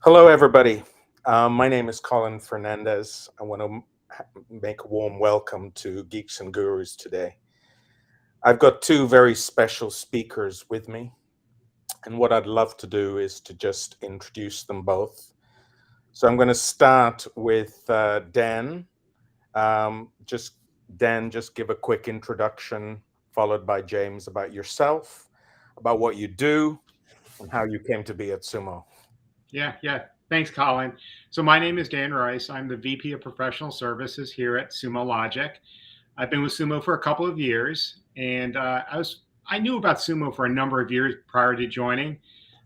Hello, everybody. My name is Colin Fernandez. I want to make a warm welcome to Geeks and Gurus today. I've got two very special speakers with me, and what I'd love to do is to just introduce them both. So I'm going to start with Dan. Just Dan, just give a quick introduction, followed by James about yourself, about what you do, and how you came to be at Sumo. Yeah. Thanks, Colin. So my name is Dan Rice. I'm the VP of Professional Services here at Sumo Logic. I've been with Sumo for a couple of years, and I knew about Sumo for a number of years prior to joining.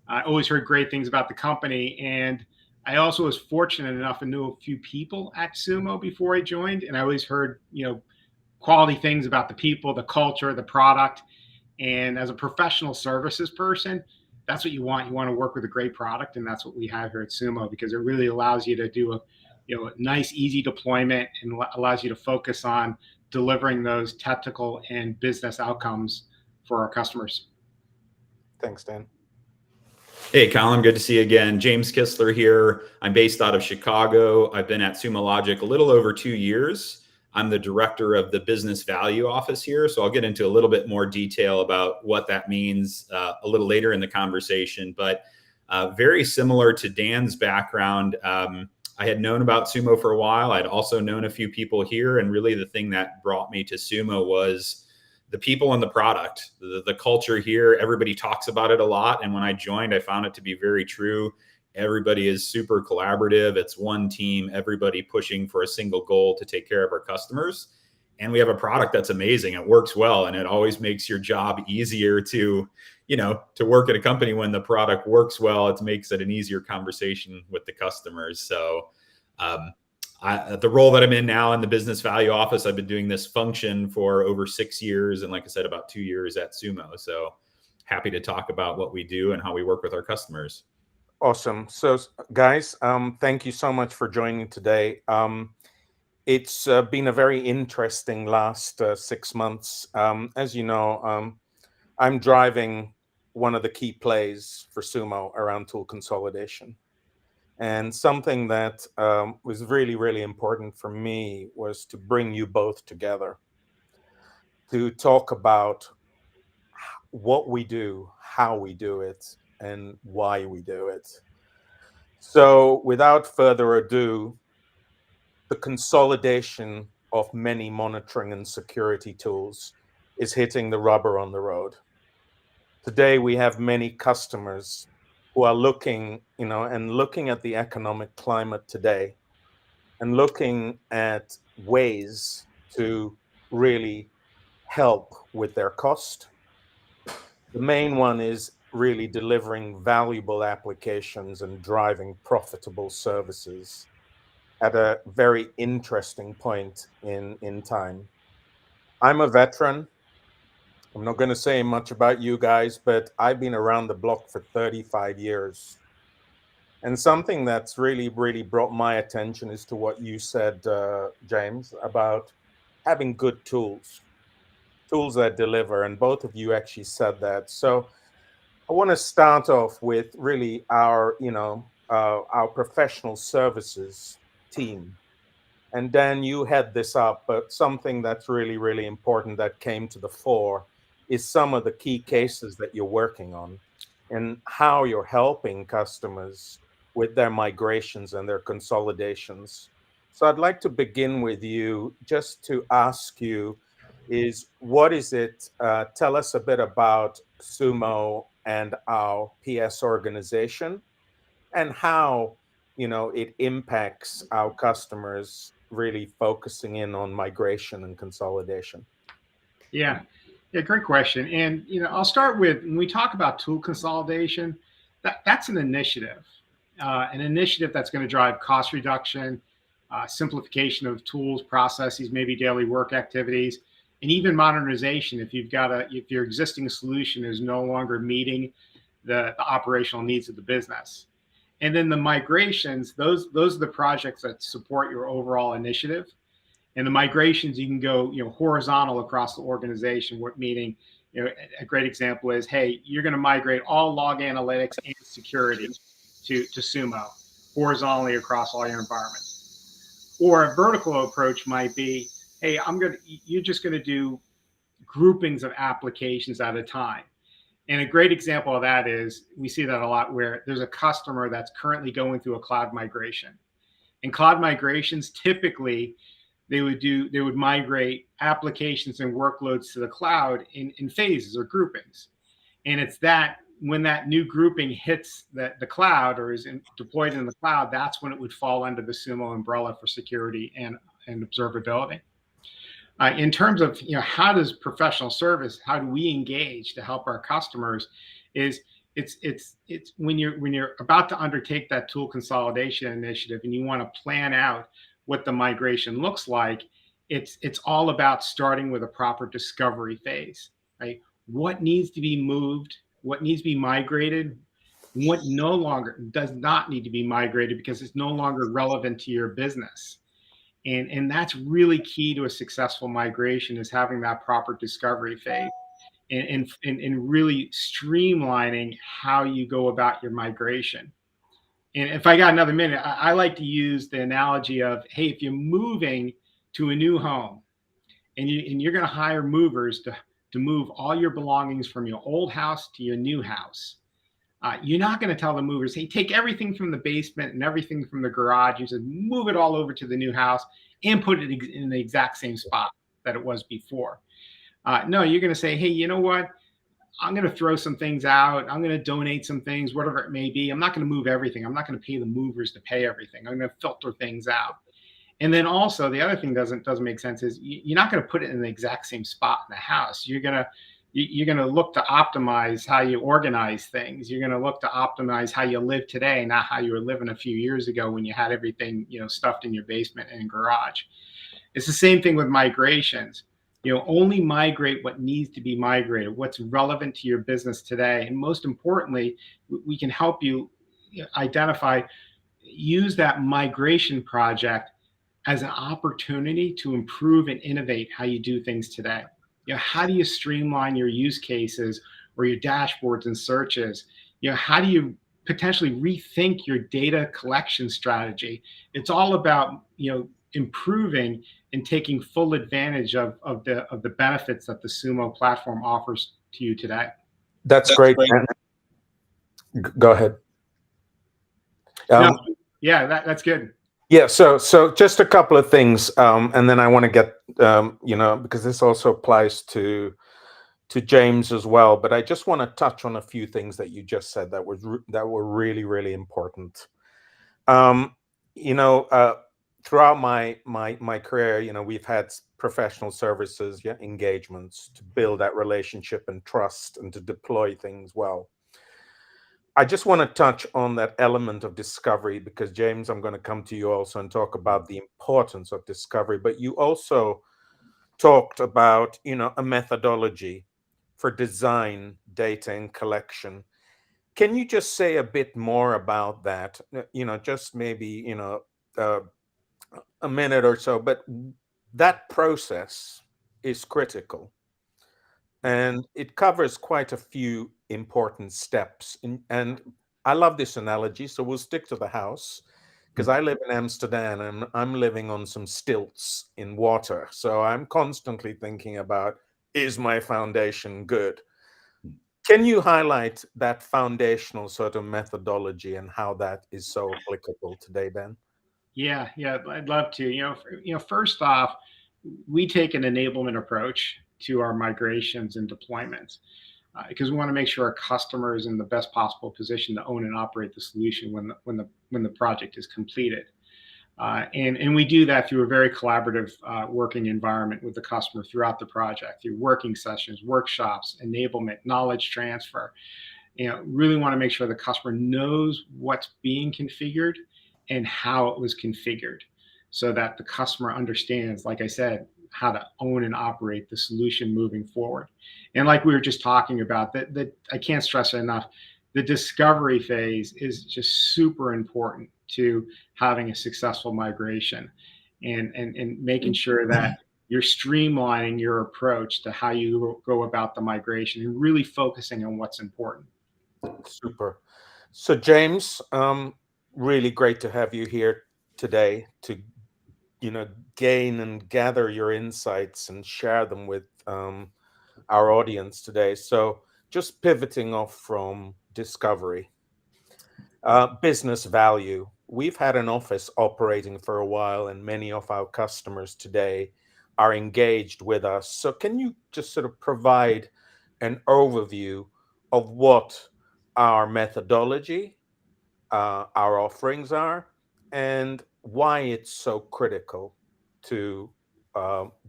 I always heard great things about the company, and I also was fortunate enough and knew a few people at Sumo before I joined, and I always heard quality things about the people, the culture, the product. And as a professional services person, that's what you want. You want to work with a great product, and that's what we have here at Sumo because it really allows you to do a nice, easy deployment and allows you to focus on delivering those technical and business outcomes for our customers. Thanks, Dan. Hey, Colin, good to see you again. James Kistler here. I'm based out of Chicago. I've been at Sumo Logic a little over 2 years. I'm the director of the business value office here. So I'll get into a little bit more detail about what that means a little later in the conversation. But very similar to Dan's background, I had known about Sumo for a while. I'd also known a few people here. And really the thing that brought me to Sumo was the people and the product, the culture here. Everybody talks about it a lot. And when I joined, I found it to be very true. Everybody is super collaborative. It's one team, everybody pushing for a single goal to take care of our customers. And we have a product that's amazing. It works well. And it always makes your job easier to work at a company when the product works well. It makes it an easier conversation with the customers. So the role that I'm in now in the business value office, I've been doing this function for over 6 years. And like I said, about 2 years at Sumo. So happy to talk about what we do and how we work with our customers. Awesome. So, guys, thank you so much for joining today. It's been a very interesting last 6 months. As you know, I'm driving one of the key plays for Sumo around tool consolidation. And something that was really, really important for me was to bring you both together to talk about what we do, how we do it, and why we do it. So, without further ado, the consolidation of many monitoring and security tools is hitting the rubber on the road. Today, we have many customers who are looking, and looking at the economic climate today and looking at ways to really help with their cost. The main one is really delivering valuable applications and driving profitable services at a very interesting point in time. I'm a veteran. I'm not going to say much about you guys, but I've been around the block for 35 years. And something that's really, really brought my attention is to what you said, James, about having good tools, tools that deliver. And both of you actually said that. So I want to start off with really our professional services team. And Dan, you had this up, but something that's really, really important that came to the fore is some of the key cases that you're working on and how you're helping customers with their migrations and their consolidations. So I'd like to begin with you just to ask you is what is it? Tell us a bit about Sumo and our PS organization and how it impacts our customers really focusing in on migration and consolidation. Yeah, great question. And I'll start with when we talk about tool consolidation, that's an initiative that's going to drive cost reduction, simplification of tools, processes, maybe daily work activities, and even modernization. If your existing solution is no longer meeting the operational needs of the business. And then the migrations, those are the projects that support your overall initiative. And the migrations, you can go horizontal across the organization. Meaning, a great example is, hey, you're going to migrate all log analytics and security to Sumo. horizontally across all your environments. Or a vertical approach might be, hey, you're just going to do groupings of applications at a time. And a great example of that is we see that a lot where there's a customer that's currently going through a cloud migration. And cloud migrations typically they would migrate applications and workloads to the cloud in phases or groupings. And it's that when that new grouping hits the cloud or is deployed in the cloud, that's when it would fall under the Sumo umbrella for security and observability. In terms of how does professional service, how do we engage to help our customers, is it's when you're about to undertake that tool consolidation initiative and you want to plan out what the migration looks like. It's all about starting with a proper discovery phase, right? What needs to be moved, what needs to be migrated, what no longer does not need to be migrated because it's no longer relevant to your business. And that's really key to a successful migration, is having that proper discovery phase and really streamlining how you go about your migration. And if I got another minute, I like to use the analogy of, hey, if you're moving to a new home and you're going to hire movers to move all your belongings from your old house to your new house, you're not going to tell the movers, hey, take everything from the basement and everything from the garage, you just move it all over to the new house and put it in the exact same spot that it was before. No, you're going to say, hey, you know what? I'm going to throw some things out. I'm going to donate some things, whatever it may be. I'm not going to move everything. I'm not going to pay the movers to pay everything. I'm going to filter things out. And then also the other thing doesn't make sense is you're not going to put it in the exact same spot in the house. You're going to look to optimize how you organize things. You're going to look to optimize how you live today, not how you were living a few years ago when you had everything stuffed in your basement and garage. It's the same thing with migrations. Only migrate what needs to be migrated, what's relevant to your business today. And most importantly, we can help you identify, use that migration project as an opportunity to improve and innovate how you do things today. How do you streamline your use cases or your dashboards and searches? How do you potentially rethink your data collection strategy? It's all about, improving and taking full advantage of the benefits that the Sumo platform offers to you today. That's great. Go ahead. No, yeah, that's good. Yeah, so just a couple of things, and then I want to get because this also applies to James as well. But I just want to touch on a few things that you just said that were really, really important. Throughout my career, we've had professional services engagements to build that relationship and trust and to deploy things well. I just want to touch on that element of discovery because, James, I'm going to come to you also and talk about the importance of discovery. But you also talked about, a methodology for design, data, and collection. Can you just say a bit more about that? Just maybe, a minute or so. But that process is critical. And it covers quite a few important steps. And I love this analogy, so we'll stick to the house because I live in Amsterdam and I'm living on some stilts in water. So I'm constantly thinking about, is my foundation good? Can you highlight that foundational sort of methodology and how that is so applicable today, Ben? Yeah, I'd love to. First off, we take an enablement approach to our migrations and deployments because we want to make sure our customer is in the best possible position to own and operate the solution when the project is completed. And we do that through a very collaborative working environment with the customer throughout the project, through working sessions, workshops, enablement, knowledge transfer. Really want to make sure the customer knows what's being configured and how it was configured so that the customer understands, like I said, how to own and operate the solution moving forward. And like we were just talking about, that I can't stress it enough, the discovery phase is just super important to having a successful migration and making sure that you're streamlining your approach to how you go about the migration and really focusing on what's important. Super. So, James, really great to have you here today to, gain and gather your insights and share them with our audience today. So, just pivoting off from discovery, business value. We've had an office operating for a while, and many of our customers today are engaged with us. So, can you just sort of provide an overview of what our methodology, our offerings are, and why it's so critical to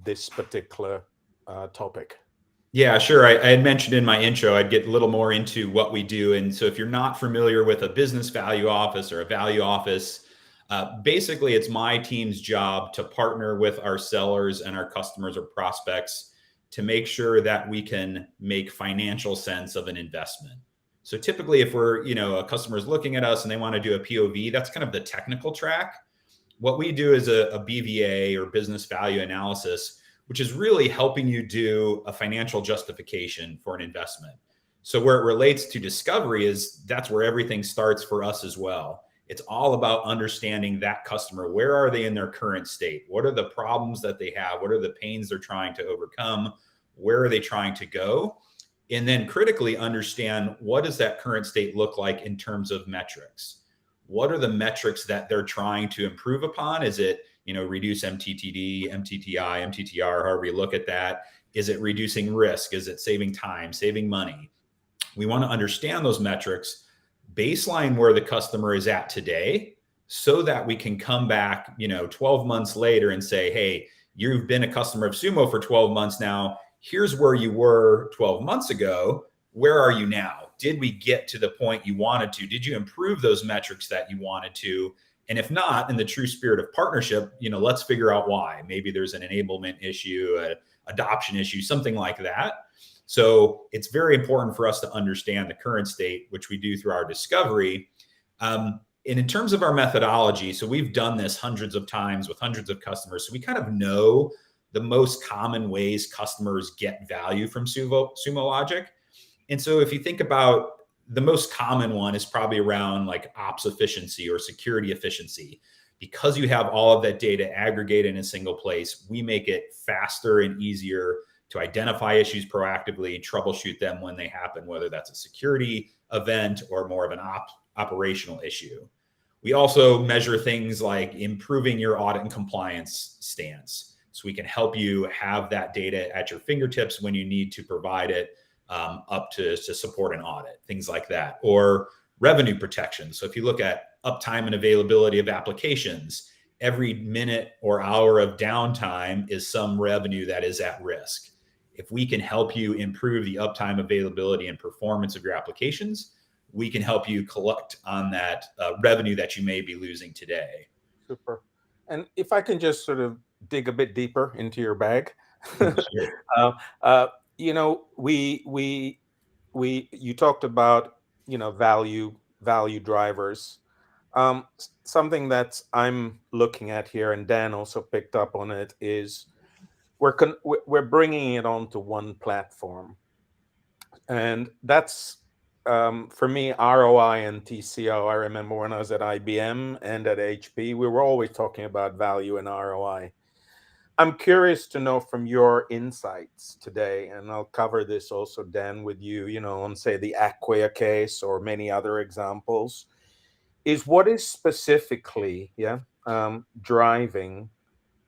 this particular topic? Yeah, sure. I had mentioned in my intro, I'd get a little more into what we do. And so, if you're not familiar with a business value office or a value office, basically it's my team's job to partner with our sellers and our customers or prospects to make sure that we can make financial sense of an investment. So, typically, if a customer's looking at us and they want to do a POV, that's kind of the technical track. What we do is a BVA or business value analysis, which is really helping you do a financial justification for an investment. So where it relates to discovery is that's where everything starts for us as well. It's all about understanding that customer. Where are they in their current state? What are the problems that they have? What are the pains they're trying to overcome? Where are they trying to go? And then critically understand, what does that current state look like in terms of metrics? What are the metrics that they're trying to improve upon? Is it, reduce MTTD, MTTI, MTTR, however you look at that? Is it reducing risk? Is it saving time, saving money? We want to understand those metrics, baseline where the customer is at today, so that we can come back, 12 months later and say, hey, you've been a customer of Sumo for 12 months now. Here's where you were 12 months ago. Where are you now? Did we get to the point you wanted to? Did you improve those metrics that you wanted to? And if not, in the true spirit of partnership, let's figure out why. Maybe there's an enablement issue, an adoption issue, something like that. So it's very important for us to understand the current state, which we do through our discovery. And in terms of our methodology, so we've done this hundreds of times with hundreds of customers. So we kind of know the most common ways customers get value from Sumo Logic. And so if you think about, the most common one is probably around like ops efficiency or security efficiency. Because you have all of that data aggregated in a single place, we make it faster and easier to identify issues proactively, troubleshoot them when they happen, whether that's a security event or more of an operational issue. We also measure things like improving your audit and compliance stance. So we can help you have that data at your fingertips when you need to provide it up to support an audit, things like that, or revenue protection. So if you look at uptime and availability of applications, every minute or hour of downtime is some revenue that is at risk. If we can help you improve the uptime, availability, and performance of your applications, we can help you collect on that revenue that you may be losing today. Super. And if I can just sort of dig a bit deeper into your bag, Sure. you know, we you talked about, value drivers. Something that I'm looking at here, and Dan also picked up on it, is we're bringing it onto one platform, and that's for me ROI and TCO. I remember when I was at IBM and at HP, we were always talking about value and ROI. I'm curious to know from your insights today, and I'll cover this also, Dan, with you, on say the Acquia case or many other examples, is what is specifically, driving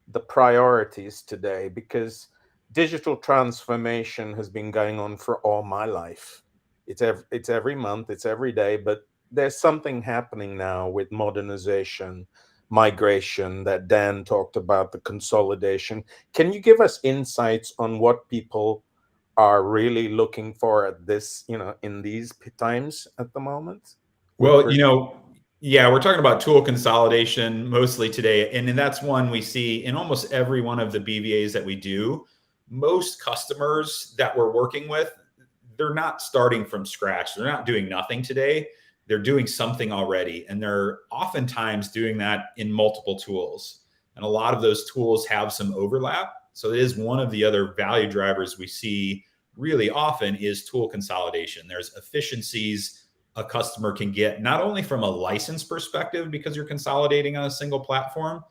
the priorities today, because digital transformation has been going on for all my life. It's every month, it's every day, but there's something happening now with modernization, migration that Dan talked about, the consolidation. Can you give us insights on what people are really looking for at this, in these times at the moment? Well, yeah, we're talking about tool consolidation mostly today. And then that's one we see in almost every one of the BVAs that we do. Most customers that we're working with, they're not starting from scratch. They're not doing nothing today. They're doing something already. And they're oftentimes doing that in multiple tools. And a lot of those tools have some overlap. So it is one of the other value drivers we see really often is tool consolidation. There's efficiencies a customer can get, not only from a license perspective because you're consolidating on a single platform,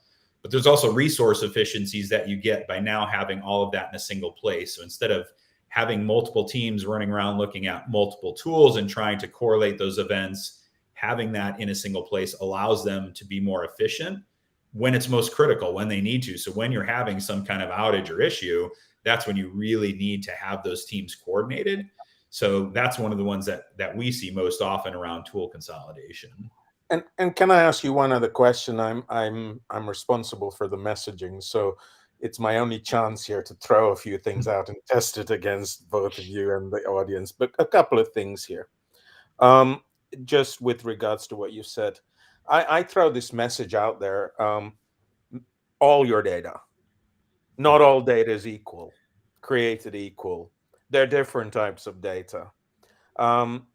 but there's also resource efficiencies that you get by now having all of that in a single place. So instead of having multiple teams running around looking at multiple tools and trying to correlate those events, having that in a single place allows them to be more efficient when it's most critical, when they need to. So when you're having some kind of outage or issue, that's when you really need to have those teams coordinated. So that's one of the ones that we see most often around tool consolidation. And can I ask you one other question? I'm responsible for the messaging, so it's my only chance here to throw a few things out and test it against both of you and the audience. But a couple of things here. Um, just with regards to what you said, I throw this message out there. All your data, not all data is equal, created equal. There are different types of data.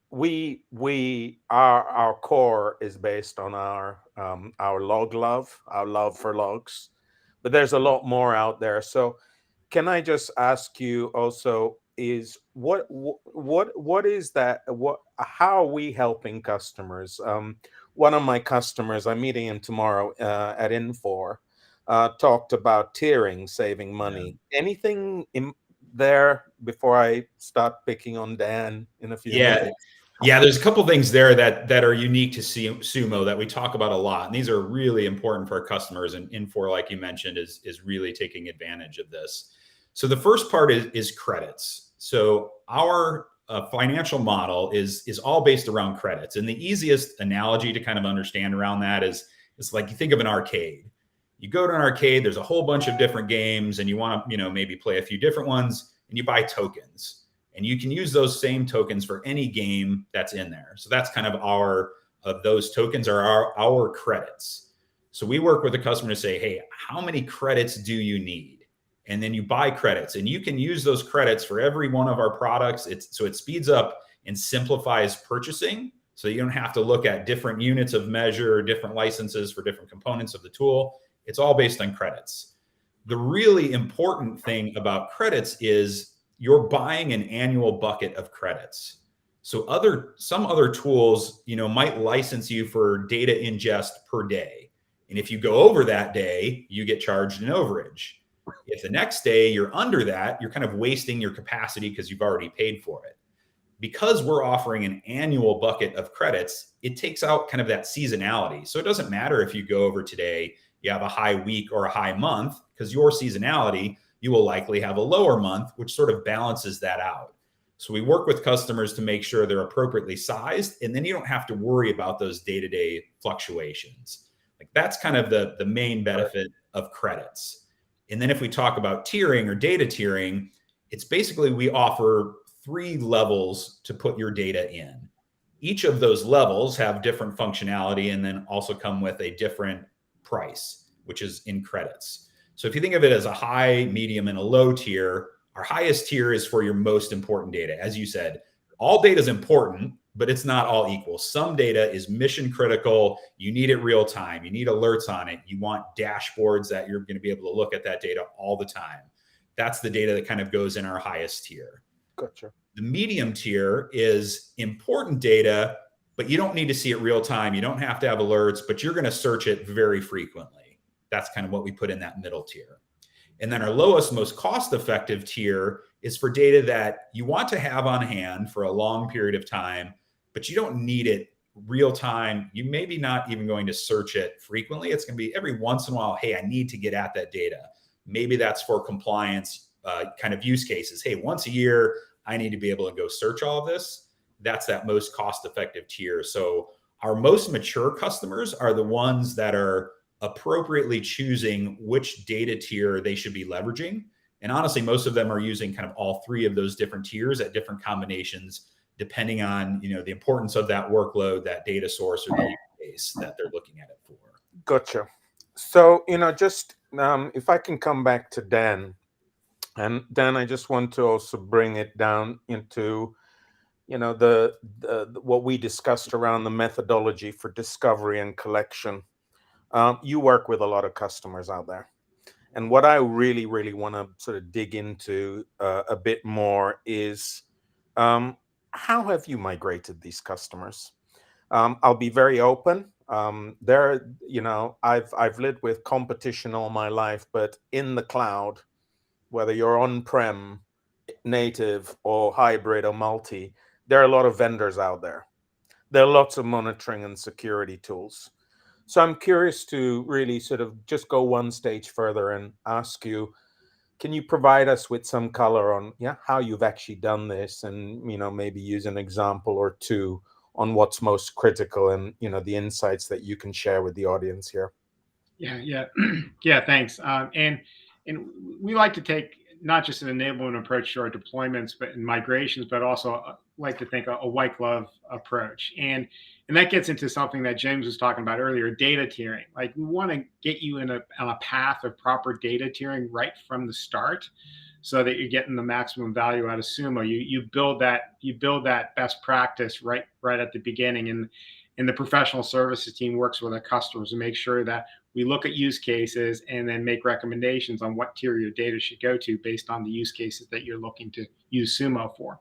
We our core is based on our our love for logs, but there's a lot more out there. So can I just ask you also, is what is that, what how are we helping customers? One of my customers, I'm meeting him tomorrow at Infor, talked about tiering, saving Yeah. money. Anything in there before I start picking on Dan in a few Yeah. minutes? Yeah, there's a couple things there that are unique to Sumo that we talk about a lot, and these are really important for our customers. And Infor, like you mentioned, is really taking advantage of this. So the first part is credits. So our financial model is all based around credits, and the easiest analogy to kind of understand around that is it's like you think of an arcade. You go to an arcade, there's a whole bunch of different games, and you want to maybe play a few different ones, and you buy tokens and you can use those same tokens for any game that's in there. So that's kind of those tokens are our credits. So we work with the customer to say, hey, how many credits do you need? And then you buy credits and you can use those credits for every one of our products. So it speeds up and simplifies purchasing. So you don't have to look at different units of measure, different licenses for different components of the tool. It's all based on credits. The really important thing about credits is you're buying an annual bucket of credits. So some other tools, might license you for data ingest per day. And if you go over that day, you get charged an overage. If the next day you're under that, you're kind of wasting your capacity because you've already paid for it. Because we're offering an annual bucket of credits, it takes out kind of that seasonality. So it doesn't matter if you go over today, you have a high week or a high month, because your seasonality, you will likely have a lower month, which sort of balances that out. So we work with customers to make sure they're appropriately sized, and then you don't have to worry about those day-to-day fluctuations. Like that's kind of the main benefit of credits. And then if we talk about tiering or data tiering, it's basically we offer 3 levels to put your data in. Each of those levels have different functionality and then also come with a different price, which is in credits. So if you think of it as a high, medium, and a low tier, our highest tier is for your most important data. As you said, all data is important, but it's not all equal. Some data is mission critical. You need it real time. You need alerts on it. You want dashboards that you're going to be able to look at that data all the time. That's the data that kind of goes in our highest tier. Gotcha. The medium tier is important data, but you don't need to see it real time. You don't have to have alerts, but you're going to search it very frequently. That's kind of what we put in that middle tier. And then our lowest, most cost-effective tier is for data that you want to have on hand for a long period of time, but you don't need it real time. You maybe not even going to search it frequently. It's going to be every once in a while, hey, I need to get at that data. Maybe that's for compliance kind of use cases. Hey, once a year, I need to be able to go search all of this. That's that most cost-effective tier. So our most mature customers are the ones that are appropriately choosing which data tier they should be leveraging. And honestly, most of them are using kind of all 3 of those different tiers at different combinations, depending on, the importance of that workload, that data source, or the use case that they're looking at it for. Gotcha. So, just if I can come back to Dan, and Dan, I just want to also bring it down into, the what we discussed around the methodology for discovery and collection. You work with a lot of customers out there. And what I really, really want to sort of dig into a bit more is how have you migrated these customers? I'll be very open. I've lived with competition all my life, but in the cloud, whether you're on-prem, native, or hybrid or multi, there are a lot of vendors out there. There are lots of monitoring and security tools. So I'm curious to really sort of just go one stage further and ask you, can you provide us with some color on, yeah, how you've actually done this, and maybe use an example or two on what's most critical, and the insights that you can share with the audience here. Yeah, yeah, yeah. Thanks. And we like to take not just an enablement approach to our deployments, but in migrations, but also like to think a white glove approach. And that gets into something that James was talking about earlier: data tiering. Like, we want to get you on a path of proper data tiering right from the start, so that you're getting the maximum value out of Sumo. You build that best practice right at the beginning, and the professional services team works with our customers to make sure that we look at use cases and then make recommendations on what tier your data should go to based on the use cases that you're looking to use Sumo for.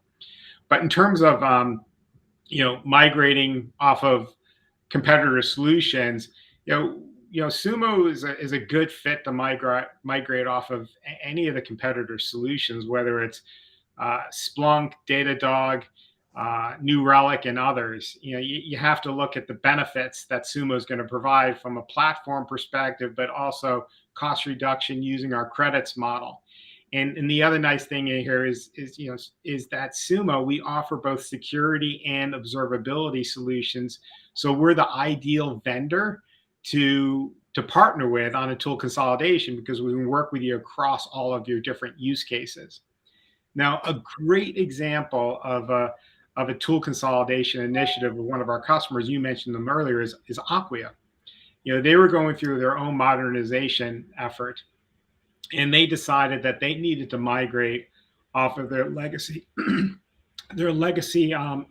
But in terms of migrating off of competitor solutions, Sumo is a good fit to migrate off of any of the competitor solutions, whether it's Splunk, Datadog, New Relic, and others. You have to look at the benefits that Sumo is going to provide from a platform perspective, but also cost reduction using our credits model. And the other nice thing in here is that Sumo, we offer both security and observability solutions. So we're the ideal vendor to partner with on a tool consolidation, because we can work with you across all of your different use cases. Now, a great example of a tool consolidation initiative with one of our customers, you mentioned them earlier, is Acquia. They were going through their own modernization effort, and they decided that they needed to migrate off of their legacy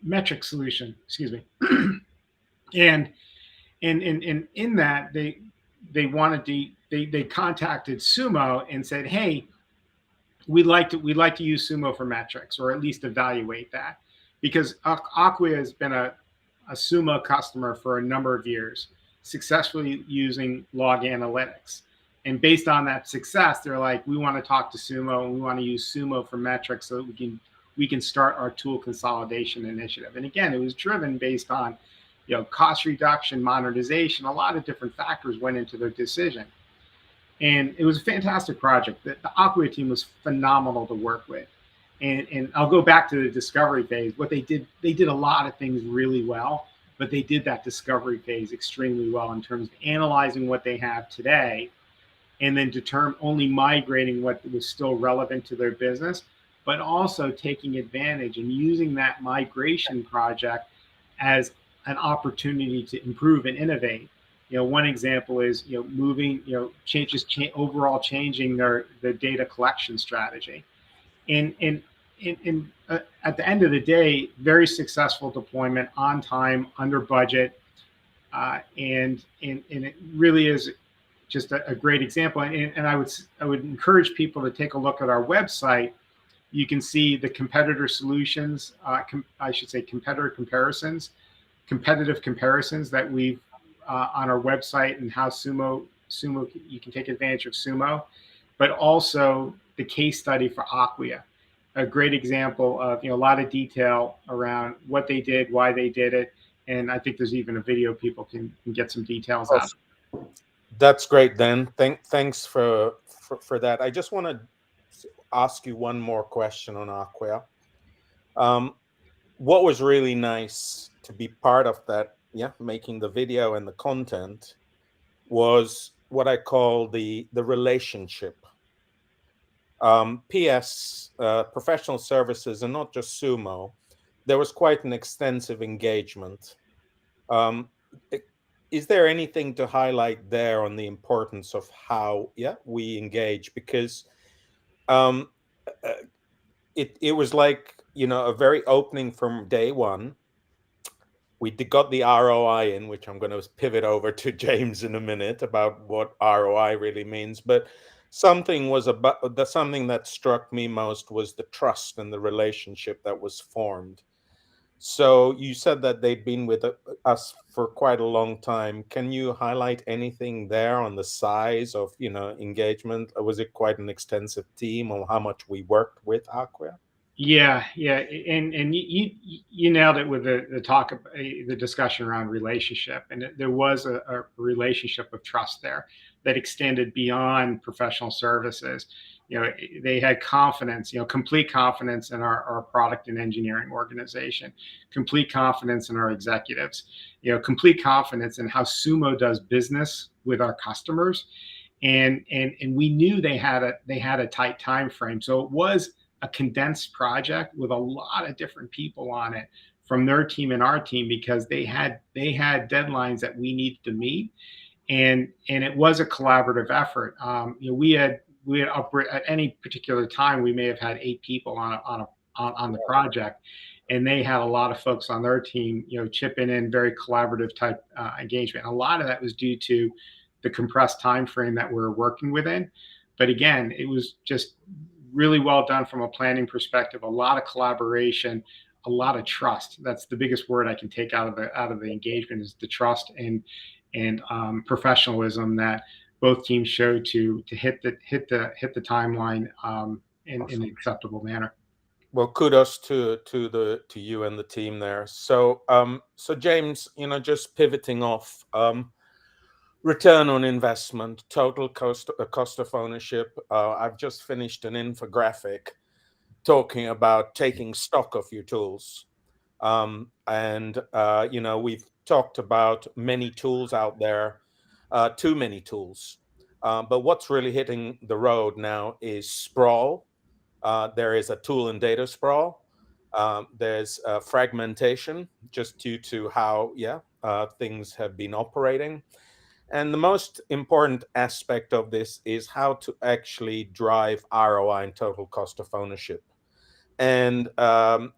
metric solution. Excuse me. and and in that, they contacted Sumo and said, hey, we'd like to use Sumo for metrics, or at least evaluate that, because Acquia has been a Sumo customer for a number of years, successfully using log analytics. And based on that success, they're like, we want to talk to Sumo, and we want to use Sumo for metrics so that we can start our tool consolidation initiative. And again, it was driven based on cost reduction, modernization. A lot of different factors went into their decision. And it was a fantastic project. The Acquia team was phenomenal to work with. And I'll go back to the discovery phase. What they did a lot of things really well, but they did that discovery phase extremely well in terms of analyzing what they have today, and then only migrating what was still relevant to their business, but also taking advantage and using that migration project as an opportunity to improve and innovate. One example is moving, overall changing their data collection strategy, and at the end of the day, very successful deployment, on time, under budget, and it really is just a great example. And I would encourage people to take a look at our website. You can see the competitor solutions, I should say competitive comparisons that we've on our website, and how Sumo you can take advantage of Sumo, but also the case study for Acquia, a great example of a lot of detail around what they did, why they did it, and I think there's even a video people can get some details out. That's great, Dan. Thanks for that. I just want to ask you one more question on Acquia. What was really nice to be part of that, making the video and the content, was what I call the relationship. PS, professional services, and not just Sumo, there was quite an extensive engagement. Is there anything to highlight there on the importance of how we engage? Because it was like a very opening from day one. We got the ROI in, which I'm going to pivot over to James in a minute about what ROI really means. But something that struck me most was the trust and the relationship that was formed. So you said that they'd been with us for quite a long time. Can you highlight anything there on the size of, engagement? Was it quite an extensive team, or how much we worked with Acquia? Yeah, yeah, and you nailed it with the talk of the discussion around relationship, and there was a relationship of trust there that extended beyond professional services. They had confidence, complete confidence in our product and engineering organization, complete confidence in our executives, complete confidence in how Sumo does business with our customers, and we knew they had a tight time frame, so it was a condensed project with a lot of different people on it from their team and our team because they had deadlines that we needed to meet, and it was a collaborative effort. We had up at any particular time we may have had 8 people on the project, and they had a lot of folks on their team, chipping in very collaborative type engagement. A lot of that was due to the compressed time frame that we're working within. But again, it was just really well done from a planning perspective. A lot of collaboration, a lot of trust. That's the biggest word I can take out of the engagement is the trust and professionalism that both teams showed to hit the timeline in an Awesome. acceptable manner. Well, kudos to you and the team there. So James, just pivoting off, return on investment, total cost of ownership. I've just finished an infographic talking about taking stock of your tools. And we've talked about many tools out there, too many tools. But what's really hitting the road now is sprawl. There is a tool and data sprawl. There's fragmentation, just due to how, things have been operating. And the most important aspect of this is how to actually drive ROI and total cost of ownership. And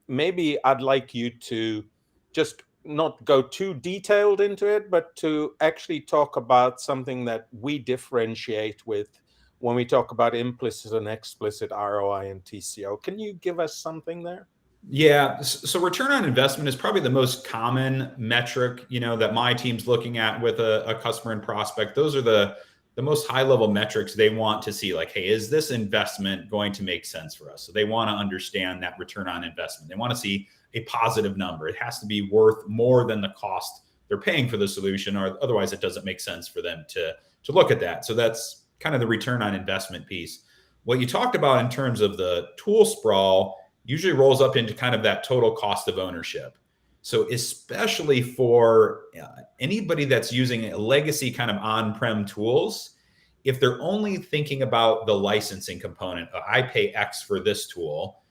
maybe I'd like you to just not go too detailed into it, but to actually talk about something that we differentiate with when we talk about implicit and explicit ROI and TCO. Can you give us something there? Yeah. So return on investment is probably the most common metric, that my team's looking at with a customer and prospect. Those are the most high level metrics they want to see. Like, hey, is this investment going to make sense for us? So they want to understand that return on investment. They want to see a positive number. It has to be worth more than the cost they're paying for the solution, or otherwise it doesn't make sense for them to look at that. So that's kind of the return on investment piece. What you talked about in terms of the tool sprawl usually rolls up into kind of that total cost of ownership. So especially for anybody that's using a legacy kind of on-prem tools, if they're only thinking about the licensing component, I pay X for this tool,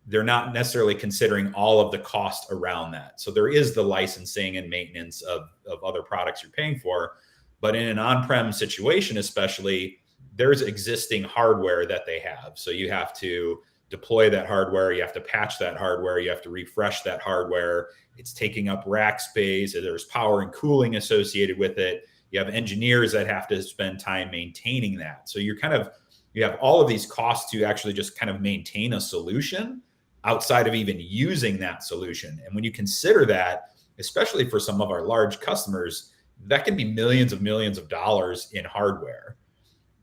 they're not necessarily considering all of the cost around that. So there is the licensing and maintenance of other products you're paying for. But in an on-prem situation, especially, there's existing hardware that they have. So you have to deploy that hardware, you have to patch that hardware, you have to refresh that hardware. It's taking up rack space, there's power and cooling associated with it. You have engineers that have to spend time maintaining that. So you have all of these costs to actually just kind of maintain a solution outside of even using that solution. And when you consider that, especially for some of our large customers, that can be millions of dollars in hardware.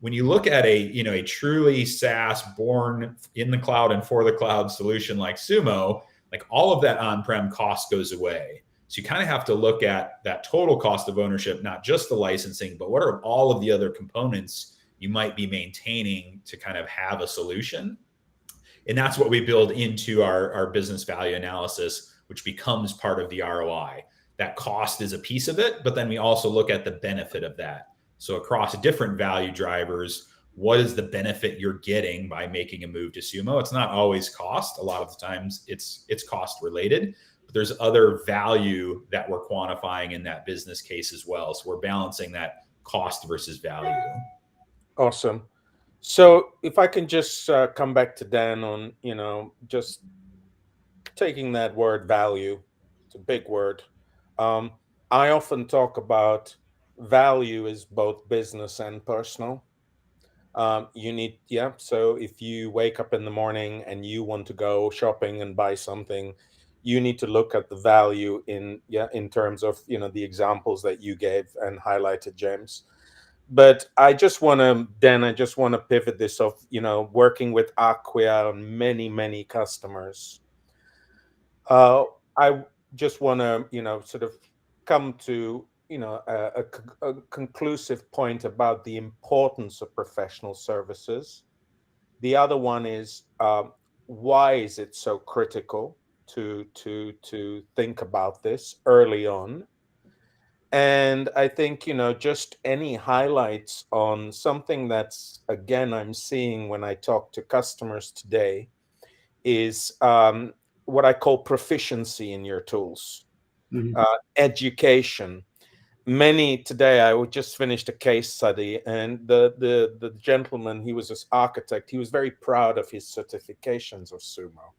When you look at a truly SaaS, born in the cloud and for the cloud solution like Sumo, like all of that on-prem cost goes away. So you kind of have to look at that total cost of ownership, not just the licensing, but what are all of the other components you might be maintaining to kind of have a solution. And that's what we build into our business value analysis, which becomes part of the ROI. That cost is a piece of it, but then we also look at the benefit of that. So across different value drivers, what is the benefit you're getting by making a move to Sumo? It's not always cost. A lot of the times it's cost related, but there's other value that we're quantifying in that business case as well. So we're balancing that cost versus value. Awesome. So if I can just come back to Dan on, just taking that word value, it's a big word. Um, I often talk about value is both business and personal. So if you wake up in the morning and you want to go shopping and buy something, you need to look at the value in terms of the examples that you gave and highlighted, James. But I just want to pivot this of working with Acquia and many customers. uh I just want to sort of come to a conclusive point about the importance of professional services. The other one is, why is it so critical to think about this early on? And I think, just any highlights on something that's, again, I'm seeing when I talk to customers today is, what I call proficiency in your tools, Mhm. education. Many today, I just finished a case study, and the gentleman, he was this architect. He was very proud of his certifications of Sumo.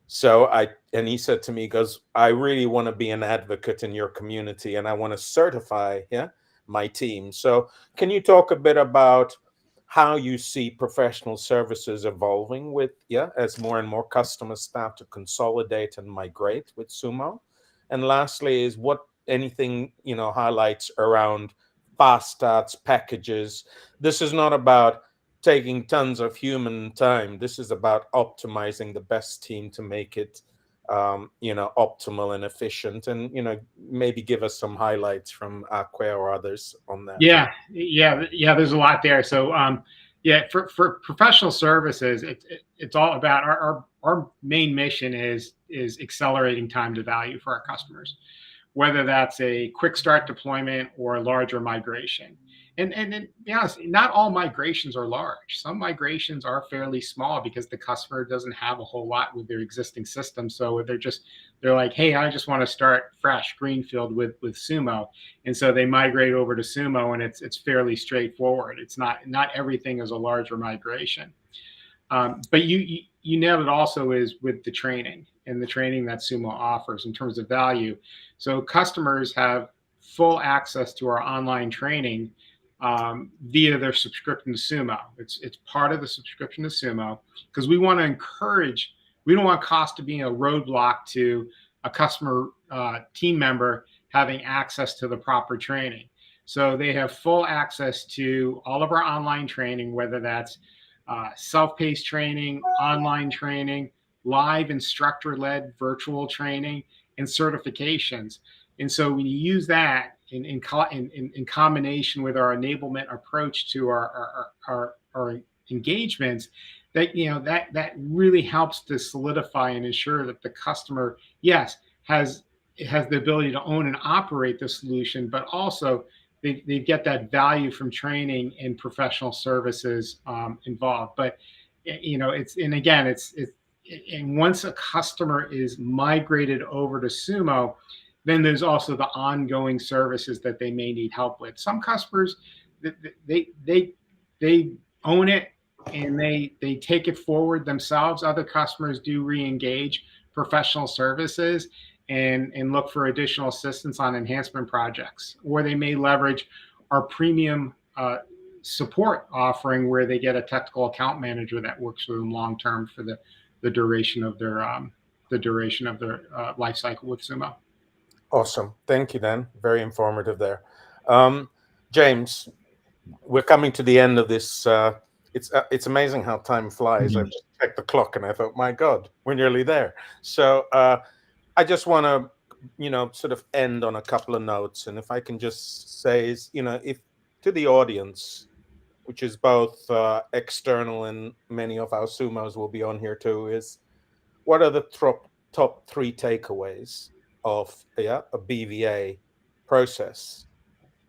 So he said to me, he goes, I really want to be an advocate in your community, and I want to certify, yeah, my team. So can you talk a bit about how you see professional services evolving with, yeah, as more and more customers start to consolidate and migrate with Sumo? And lastly is what anything, highlights around fast starts, packages. This is not about taking tons of human time. This is about optimizing the best team to make it, optimal and efficient. And maybe give us some highlights from Acquia or others on that. Yeah. There's a lot there. So, yeah, for professional services, it's all about our main mission is accelerating time to value for our customers, whether that's a quick start deployment or a larger migration. And to be honest, not all migrations are large. Some migrations are fairly small because the customer doesn't have a whole lot with their existing system. So they're like, hey, I just want to start fresh, greenfield with Sumo. And so they migrate over to Sumo, and it's fairly straightforward. It's not everything is a larger migration. But you nailed it also is with the training and the training that Sumo offers in terms of value. So customers have full access to our online training via their subscription to Sumo. It's part of the subscription to Sumo because we want to encourage. We don't want cost to be a roadblock to a customer team member having access to the proper training. So they have full access to all of our online training, whether that's self-paced training, online training, live instructor-led virtual training, and certifications. And so when you use that in combination with our enablement approach to our engagements, that really helps to solidify and ensure that the customer, yes, has the ability to own and operate the solution, but also they get that value from training and professional services involved. But and once a customer is migrated over to Sumo, then there's also the ongoing services that they may need help with. Some customers, they own it and they take it forward themselves. Other customers do re-engage professional services and look for additional assistance on enhancement projects, or they may leverage our premium support offering where they get a technical account manager that works with them long term for the duration of their life cycle with Sumo. Awesome. Thank you, Dan. Very informative there. James, we're coming to the end of this. It's amazing how time flies. I've just checked the clock and I thought, my God, we're nearly there. So I just want to, sort of end on a couple of notes. And if I can just say is, if to the audience, which is both external and many of our Sumos will be on here too, is what are the top three takeaways of a BVA process?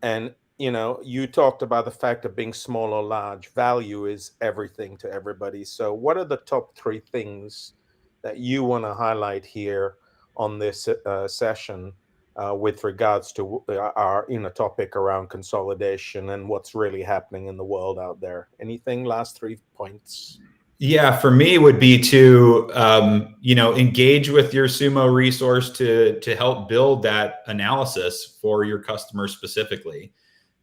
And you talked about the fact of being small or large. Value is everything to everybody. So what are the top three things that you want to highlight here on this session with regards to our topic around consolidation and what's really happening in the world out there? Anything? Last 3 points. Yeah, for me would be to engage with your Sumo resource to help build that analysis for your customer specifically.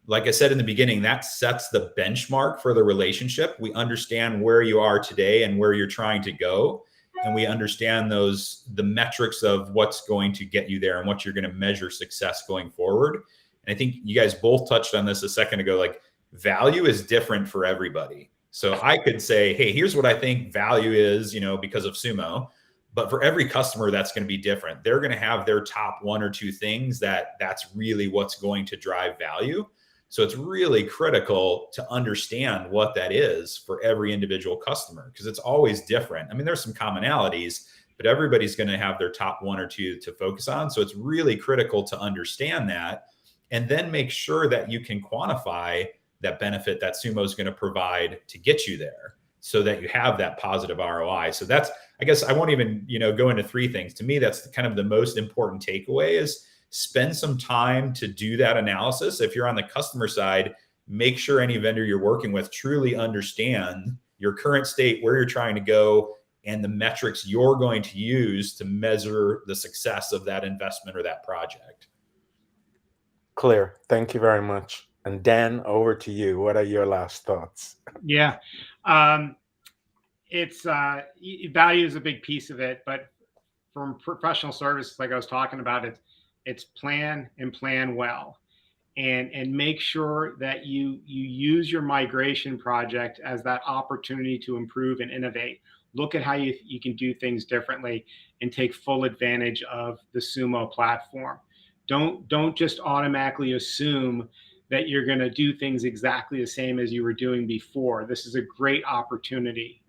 Like I said in the beginning, that sets the benchmark for the relationship. We understand where you are today and where you're trying to go. and we understand the metrics of what's going to get you there and what you're going to measure success going forward. And I think you guys both touched on this a second ago. Like, value is different for everybody. So I could say, hey, here's what I think value is, because of Sumo. But for every customer, that's going to be different. They're going to have their top one or two things that's really what's going to drive value. So it's really critical to understand what that is for every individual customer, because it's always different. I mean, there's some commonalities, but everybody's going to have their top one or two to focus on. So it's really critical to understand that, and then make sure that you can quantify that benefit that Sumo is going to provide to get you there, so that you have that positive ROI. So that's, I guess I won't even, go into three things. To me, that's kind of the most important takeaway is spend some time to do that analysis. If you're on the customer side, make sure any vendor you're working with truly understand your current state, where you're trying to go, and the metrics you're going to use to measure the success of that investment or that project. Clear. Thank you very much. And Dan, over to you. What are your last thoughts? Yeah. It's value is a big piece of it, but from professional services, like I was talking about, it's plan and plan well, and make sure that you use your migration project as that opportunity to improve and innovate. Look at how you can do things differently and take full advantage of the Sumo platform. Don't just automatically assume that you're going to do things exactly the same as you were doing before. This is a great opportunity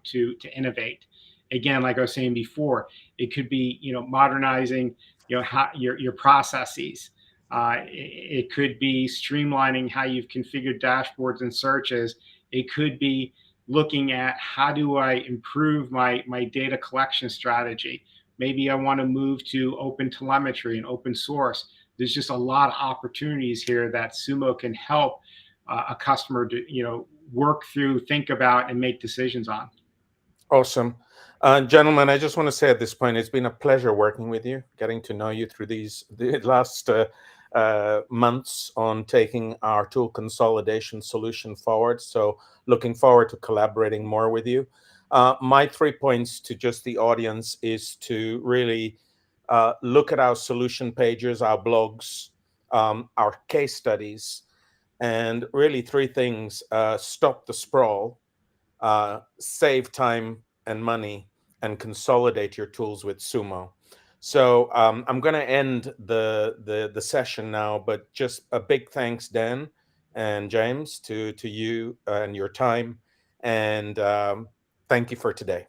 to innovate. Again, like I was saying before, it could be modernizing how your processes. It could be streamlining how you've configured dashboards and searches. It could be looking at how do I improve my data collection strategy. Maybe I want to move to open telemetry and open source. There's just a lot of opportunities here that Sumo can help a customer to work through, think about, and make decisions on. Awesome. Gentlemen, I just want to say at this point, it's been a pleasure working with you, getting to know you through the last months on taking our tool consolidation solution forward. So looking forward to collaborating more with you. My 3 points to just the audience is to really look at our solution pages, our blogs, our case studies, and really 3 things: stop the sprawl, save time and money, and consolidate your tools with Sumo. So I'm going to end the session now, but just a big thanks, Dan and James, to you and your time, and thank you for today.